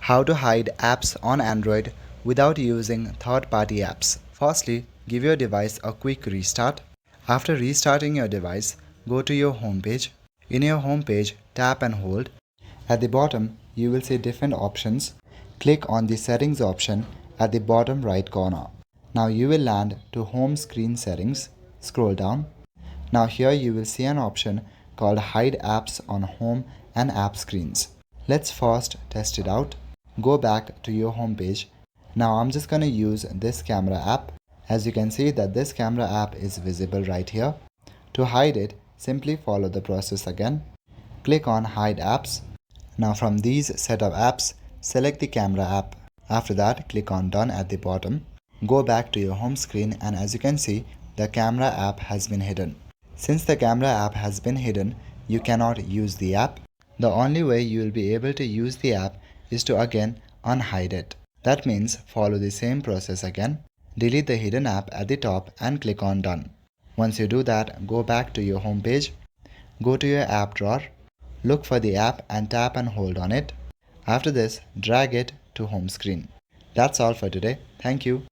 How to hide apps on Android without using third-party apps. Firstly, give your device a quick restart. After restarting your device, go to your home page. In your home page, tap and hold. At the bottom, you will see different options. Click on the settings option at the bottom right corner. Now you will land to home screen settings. Scroll down. Now here you will see an option called hide apps on home and app screens. Let's first test it out. Go back to your home page. Now I'm just going to use this camera app. As you can see that this camera app is visible right here. To hide it, simply follow the process again. Click on hide apps. Now from these set of apps, select the camera app. After that, click on done at the bottom. Go back to your home screen and as you can see, the camera app has been hidden. Since the camera app has been hidden, you cannot use the app. The only way you will be able to use the app is to again unhide it. That means follow the same process again. Delete the hidden app at the top and click on done. Once you do that, go back to your home page. Go to your app drawer. Look for the app and tap and hold on it. After this, drag it to home screen. That's all for today. Thank you.